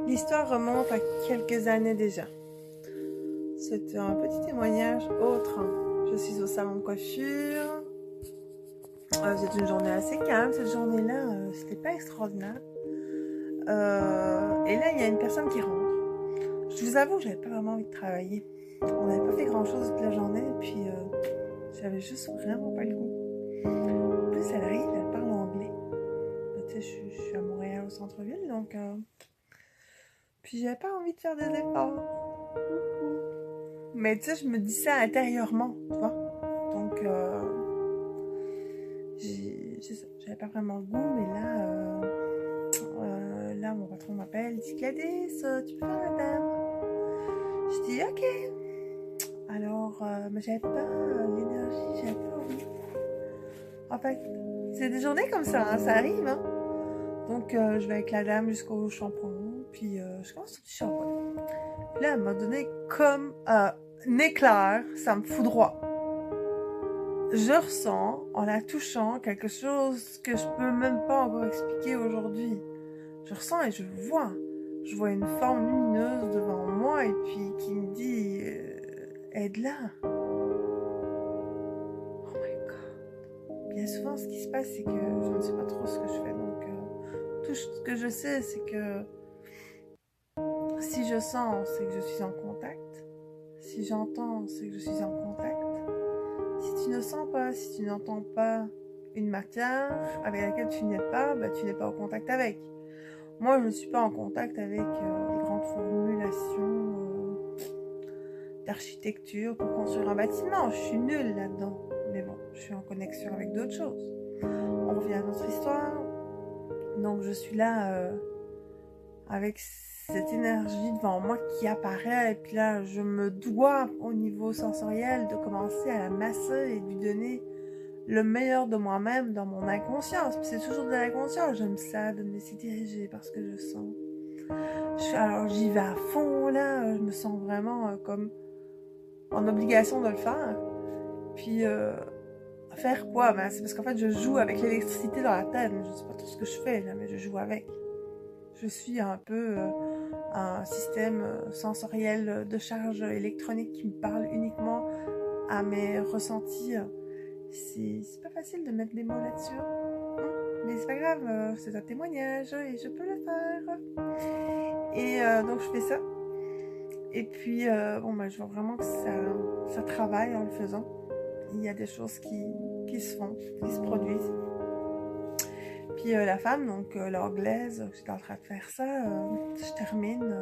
L'histoire remonte à quelques années déjà. C'est un petit témoignage autre. Je suis au salon de coiffure. C'est une journée assez calme. Cette journée-là, c'était pas extraordinaire. Et là, il y a une personne qui rentre. Je vous avoue que j'avais pas vraiment envie de travailler. On n'avait pas fait grand-chose toute la journée, et puis j'avais juste vraiment pas le goût. En plus, elle arrive, elle parle anglais. Tu sais, je suis à Montréal au centre-ville, donc... Puis j'avais pas envie de faire des efforts. Mais tu sais, je me dis ça intérieurement, tu vois. Donc, j'avais pas vraiment le goût, mais là, mon patron m'appelle, il dit Gladys, tu peux faire la dame. Je dis ok. Alors, mais j'avais pas l'énergie, j'avais pas envie. En fait, c'est des journées comme ça, hein, ça arrive, hein. Donc, je vais avec la dame jusqu'au shampoing, puis je commence du shampoing. Puis là, elle m'a donné comme un éclair, ça me foudroie. Je ressens, en la touchant, quelque chose que je peux même pas encore expliquer aujourd'hui. Je ressens et je vois. Je vois une forme lumineuse devant moi et puis qui me dit aide-la. Oh my god. Bien souvent, ce qui se passe, c'est que je ne sais pas trop ce que je fais. Donc, tout ce que je sais, c'est que si je sens, c'est que je suis en contact. Si j'entends, c'est que je suis en contact. Si tu ne sens pas, si tu n'entends pas une matière avec laquelle tu n'es pas, bah, tu n'es pas en contact avec. Moi, je ne suis pas en contact avec les grandes formulations d'architecture pour construire un bâtiment. Je suis nulle là-dedans. Mais bon, je suis en connexion avec d'autres choses. On revient à notre histoire. Donc, je suis là avec cette énergie devant moi qui apparaît. Et puis là, je me dois au niveau sensoriel de commencer à la masser et de lui donner le meilleur de moi-même dans mon inconscience. Puis c'est toujours de l'inconscience. J'aime ça, de me laisser diriger parce que je sens. Alors j'y vais à fond là. Je me sens vraiment comme en obligation de le faire. Puis faire quoi? Ben, c'est parce qu'en fait je joue avec l'électricité dans la tête. Je sais pas trop ce que je fais là, mais je joue avec. Je suis un peu un système sensoriel de charge électronique qui me parle uniquement à mes ressentis. C'est pas facile de mettre des mots là-dessus. Mais c'est pas grave, c'est un témoignage et je peux le faire. Et donc je fais ça. Et puis, bon, ben, je vois vraiment que ça travaille en le faisant. Il y a des choses qui se font, qui se produisent. Puis la femme, donc l'anglaise, j'étais en train de faire ça, je termine.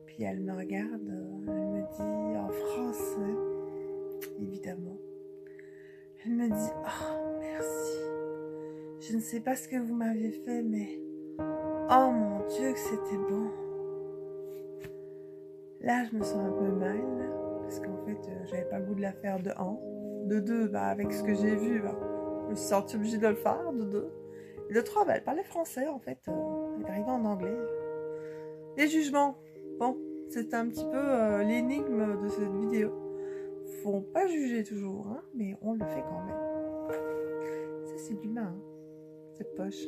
Puis elle me regarde, elle me dit en français, évidemment. Elle me dit « Oh, merci. Je ne sais pas ce que vous m'avez fait, mais oh mon Dieu que c'était bon. » Là, je me sens un peu mal, parce qu'en fait, j'avais pas le goût de la faire de un. De deux, bah, avec ce que j'ai vu, bah, je me suis sentie obligée de le faire, de deux. Et de trois, bah, elle parlait français, en fait. Elle est arrivée en anglais. Les jugements. Bon, c'est un petit peu l'énigme de cette vidéo. Faut pas juger toujours, hein, mais on le fait quand même. Ça, c'est l'humain, hein. C'est poche.